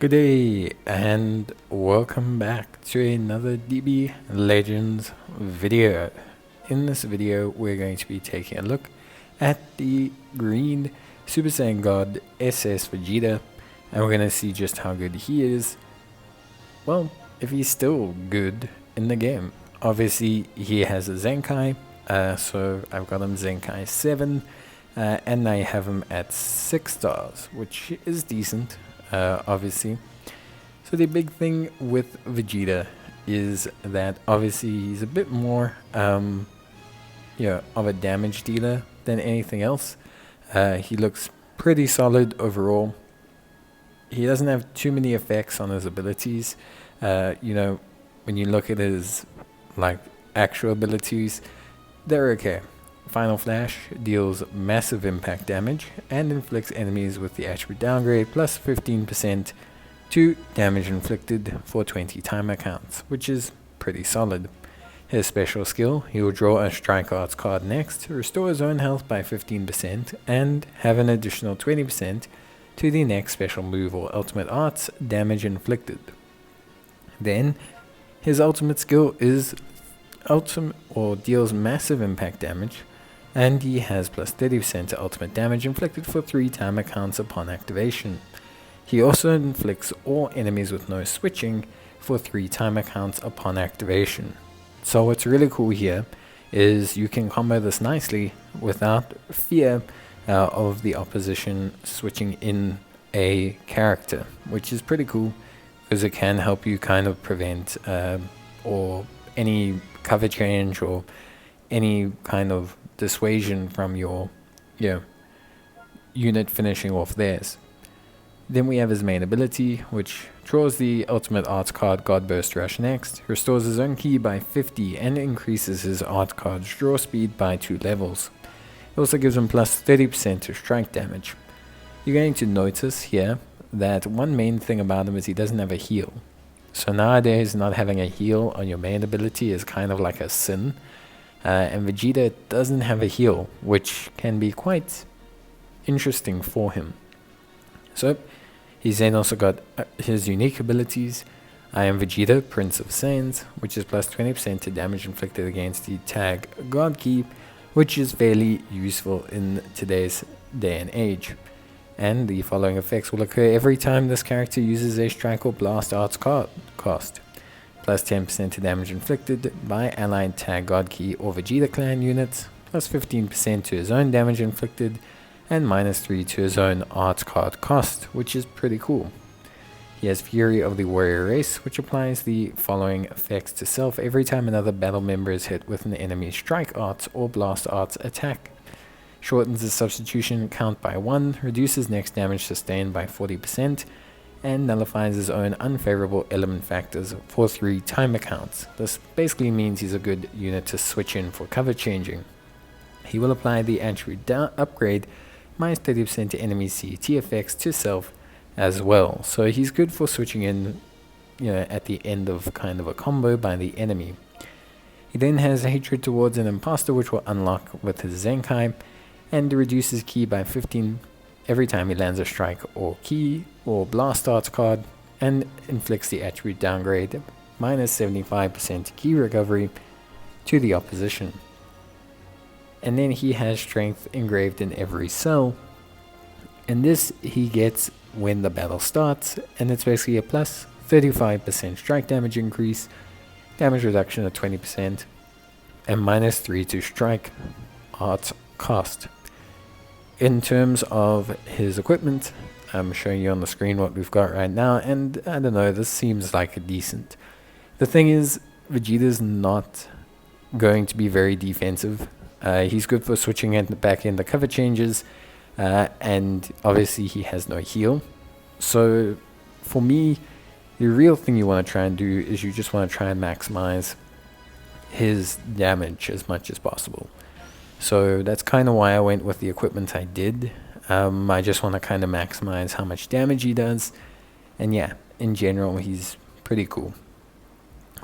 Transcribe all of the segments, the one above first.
Good day and welcome back to another DB Legends video. In this video we're going to be taking a look at the green Super Saiyan God SS Vegeta, and we're going to see just how good he is. Well, if he's still good in the game. Obviously he has a Zenkai, so I've got him Zenkai 7, and I have him at 6 stars, which is decent. Obviously. So the big thing with Vegeta is that obviously he's a bit more of a damage dealer than anything else. He looks pretty solid overall. He doesn't have too many effects on his abilities. When you look at his actual abilities, they're okay. Final Flash deals massive impact damage and inflicts enemies with the attribute downgrade plus 15% to damage inflicted for 20 timer counts, which is pretty solid. His special skill, he will draw a Strike Arts card next, restore his own health by 15%, and have an additional 20% to the next special move or ultimate arts damage inflicted. Then, his ultimate skill is deals massive impact damage, and he has plus 30% to ultimate damage inflicted for 3 timer counts upon activation. He also inflicts all enemies with no switching for 3 timer counts upon activation. So what's really cool here is you can combo this nicely without fear of the opposition switching in a character, which is pretty cool because it can help you kind of prevent or any cover change or any kind of dissuasion from your unit finishing off theirs. Then we have his main ability, which draws the ultimate arts card God Burst Rush next, restores his own ki by 50 and increases his art card's draw speed by 2 levels. It also gives him plus 30% to strike damage. You're going to notice here that one main thing about him is he doesn't have a heal. So nowadays not having a heal on your main ability is kind of like a sin. And Vegeta doesn't have a heal, which can be quite interesting for him. So he's then also got his unique abilities. I am Vegeta, Prince of Saiyans, which is plus 20% to damage inflicted against the tag God Ki, which is fairly useful in today's day and age. And the following effects will occur every time this character uses a Strike or Blast Arts card cost. Plus 10% to damage inflicted by allied tag God Ki or Vegeta clan units, plus 15% to his own damage inflicted, and minus 3 to his own arts card cost, which is pretty cool. He has Fury of the Warrior Race, which applies the following effects to self every time another battle member is hit with an enemy's Strike Arts or Blast Arts attack. Shortens the substitution count by 1, reduces next damage sustained by 40%, and nullifies his own unfavorable element factors for 3 timer counts. This basically means he's a good unit to switch in for cover changing. He will apply the attribute upgrade minus 30% to enemy CT effects to self as well. So he's good for switching in at the end of kind of a combo by the enemy. He then has hatred towards an imposter, which will unlock with his Zenkai, and reduces ki by 15 every time he lands a strike or ki or blast arts card, and inflicts the attribute downgrade minus 75% ki recovery to the opposition. And then he has strength engraved in every cell, and this he gets when the battle starts, and it's basically a plus 35% strike damage increase, damage reduction of 20%, and minus 3 to strike arts cost. In terms of his equipment, I'm showing you on the screen what we've got right now, and I don't know, this seems like a decent. The thing is, Vegeta's not going to be very defensive. He's good for switching back in the cover changes, and obviously he has no heal. So for me, the real thing you want to try and do is you just want to try and maximize his damage as much as possible. So that's kind of why I went with the equipment I did. I just want to kind of maximize how much damage he does. And yeah, in general, he's pretty cool.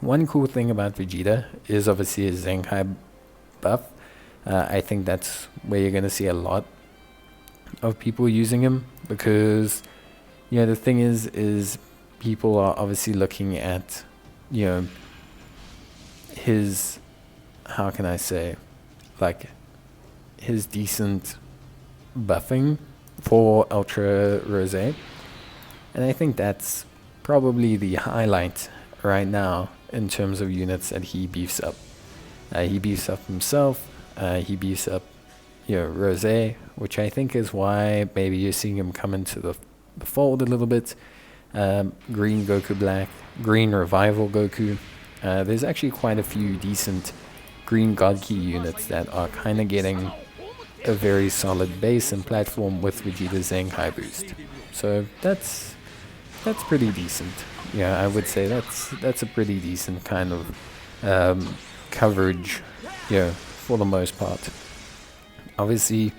One cool thing about Vegeta is obviously his Zenkai buff. I think that's where you're going to see a lot of people using him, because The thing is people are obviously looking at, you know, his, how can I say, like, his decent buffing for Ultra Rose. And I think that's probably the highlight right now in terms of units that he beefs up. He beefs up himself, he beefs up, Rose, which I think is why maybe you're seeing him come into the fold a little bit. Green Goku Black, Green Revival Goku. There's actually quite a few decent Green God Key units that are kind of getting a very solid base and platform with Vegeta's Zenkai boost. So that's pretty decent. Yeah, I would say that's a pretty decent kind of coverage, for the most part. Obviously,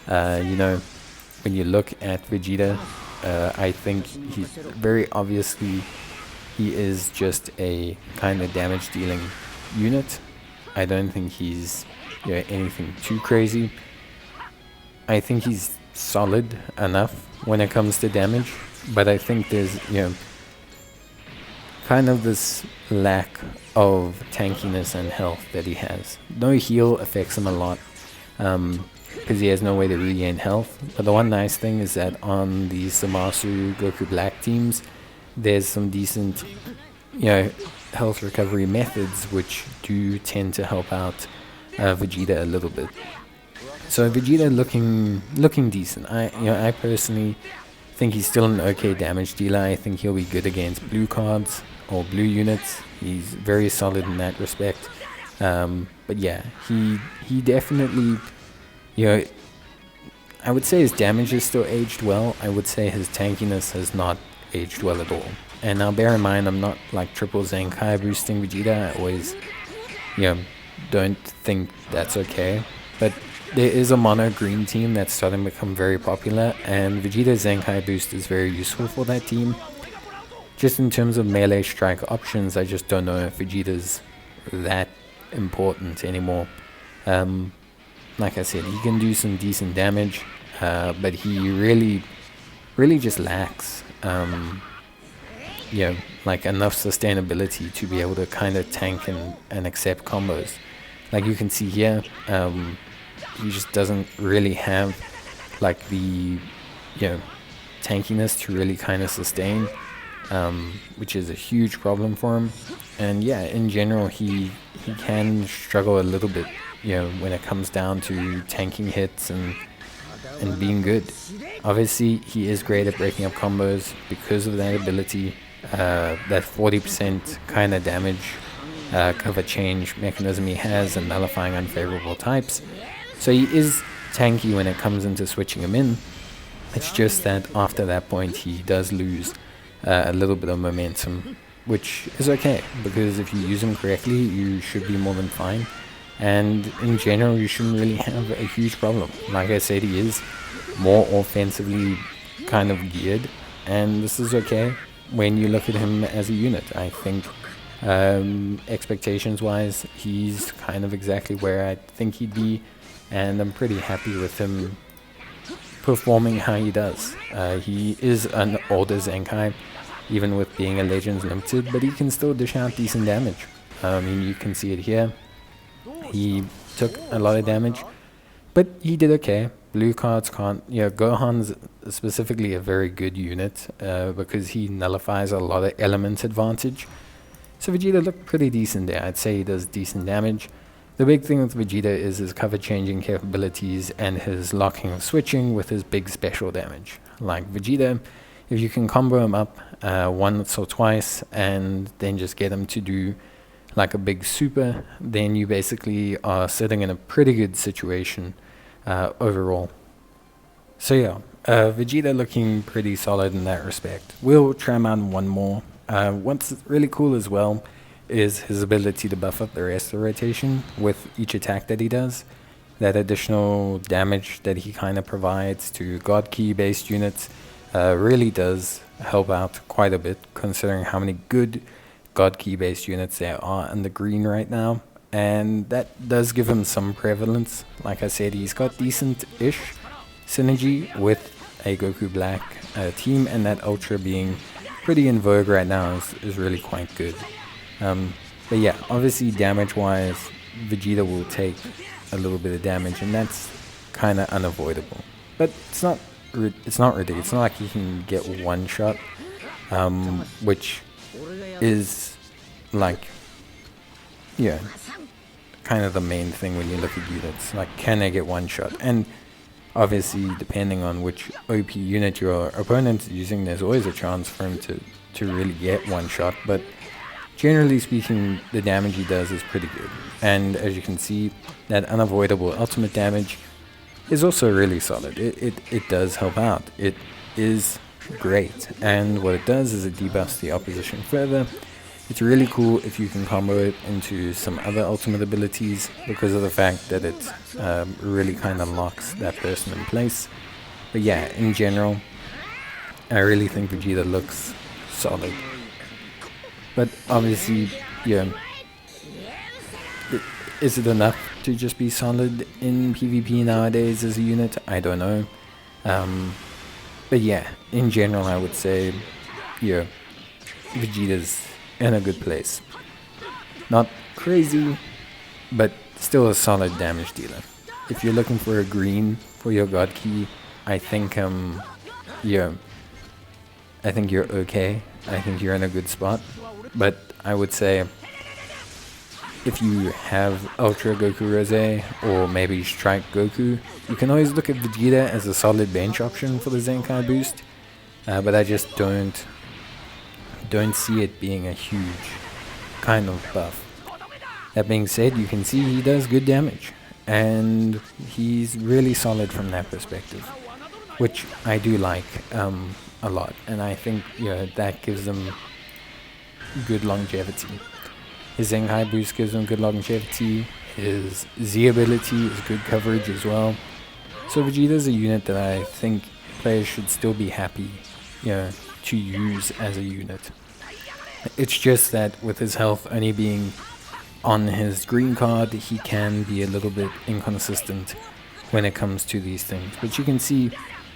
when you look at Vegeta, I think very obviously he is just a kind of damage dealing unit. I don't think he's anything too crazy. I think he's solid enough when it comes to damage, but I think there's kind of this lack of tankiness and health that he has. No heal affects him a lot, because he has no way to regain health. But the one nice thing is that on the Zamasu Goku Black teams, there's some decent, health recovery methods which do tend to help out Vegeta a little bit. So Vegeta looking decent. I personally think he's still an okay damage dealer. I think he'll be good against blue cards or blue units. He's very solid in that respect. But yeah, he definitely, I would say his damage is still aged well. I would say his tankiness has not aged well at all. And now bear in mind, I'm not like triple Zenkai boosting Vegeta. I always, don't think that's okay. But there is a mono green team that's starting to become very popular, and Vegeta's Zenkai boost is very useful for that team. Just in terms of melee strike options, I just don't know if Vegeta's that important anymore. Like I said, he can do some decent damage, but he really just lacks, like enough sustainability to be able to kind of tank and accept combos. Like you can see here, he just doesn't really have like the tankiness to really kind of sustain, which is a huge problem for him. And yeah, in general, he can struggle a little bit, when it comes down to tanking hits and being good. Obviously, he is great at breaking up combos because of that ability, that 40% kind of damage cover change mechanism he has and nullifying unfavorable types. So he is tanky when it comes into switching him in. It's just that after that point he does lose a little bit of momentum, which is okay, because if you use him correctly you should be more than fine. And in general you shouldn't really have a huge problem. Like I said, he is more offensively kind of geared, and this is okay when you look at him as a unit. I think expectations wise he's kind of exactly where I think he'd be, and I'm pretty happy with him performing how he does. He is an older Zenkai, even with being a Legends Limited, but he can still dish out decent damage. I mean, you can see it here. He took a lot of damage, but he did okay. Blue cards can't, Gohan's specifically a very good unit, because he nullifies a lot of element advantage. So Vegeta looked pretty decent there. I'd say he does decent damage. The big thing with Vegeta is his cover changing capabilities and his locking and switching with his big special damage. Like Vegeta, if you can combo him up once or twice and then just get him to do like a big super, then you basically are sitting in a pretty good situation overall. So yeah, Vegeta looking pretty solid in that respect. We'll try him out one more. What's really cool as well is his ability to buff up the rest of the rotation with each attack that he does. That additional damage that he kind of provides to God Key based units really does help out quite a bit, considering how many good God Key based units there are in the green right now. And that does give him some prevalence. Like I said, he's got decent-ish synergy with a Goku Black team, and that Ultra being pretty in vogue right now is really quite good. But yeah, obviously damage-wise, Vegeta will take a little bit of damage, and that's kind of unavoidable. But it's not ridiculous. It's not like he can get one shot, which is like, yeah, kind of the main thing when you look at units. Like, can they get one shot? And obviously, depending on which OP unit your opponent is using, there's always a chance for him to really get one shot. But generally speaking, the damage he does is pretty good. And as you can see, that unavoidable ultimate damage is also really solid. It does help out. It is great. And what it does is it debuffs the opposition further. It's really cool if you can combo it into some other ultimate abilities, because of the fact that it really kind of locks that person in place. But yeah, in general, I really think Vegeta looks solid. But obviously, yeah, is it enough to just be solid in PvP nowadays as a unit? I don't know. But yeah, in general, I would say, yeah, Vegeta's in a good place. Not crazy, but still a solid damage dealer. If you're looking for a green for your God Key, I think yeah, I think you're okay. I think you're in a good spot. But I would say, if you have Ultra Goku Rosé or maybe Strike Goku, you can always look at Vegeta as a solid bench option for the Zenkai boost. But I just don't see it being a huge kind of buff. That being said, you can see he does good damage, and he's really solid from that perspective, which I do like a lot, and I think that gives him good longevity. His Zenkai boost gives him good longevity. His Z ability is good coverage as well. So Vegeta's a unit that I think players should still be happy to use as a unit. It's just that with his health only being on his green card, he can be a little bit inconsistent when it comes to these things. But you can see,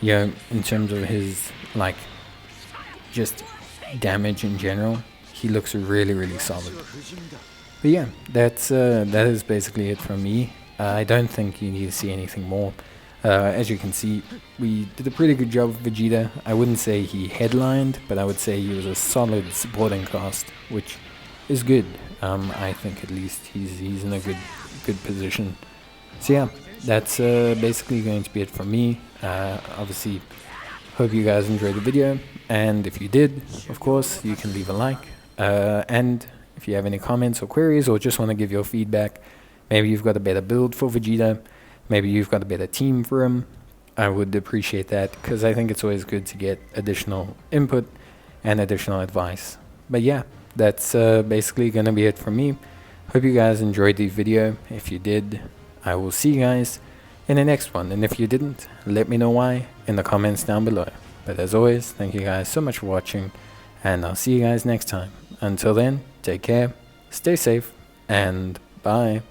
in terms of his just damage in general, he looks really, really solid. But yeah, that is basically it from me. I don't think you need to see anything more. As you can see, we did a pretty good job with Vegeta. I wouldn't say he headlined, but I would say he was a solid supporting cast, which is good. I think at least he's in a good position. So yeah, that's basically going to be it from me. Obviously, hope you guys enjoyed the video, and if you did, of course, you can leave a like. And if you have any comments or queries, or just want to give your feedback, maybe you've got a better build for Vegeta, maybe you've got a better team for him, I would appreciate that, because I think it's always good to get additional input and additional advice. But yeah, that's basically going to be it from me. Hope you guys enjoyed the video. If you did, I will see you guys in the next one. And if you didn't, let me know why in the comments down below. But as always, thank you guys so much for watching, and I'll see you guys next time. Until then, take care, stay safe, and bye.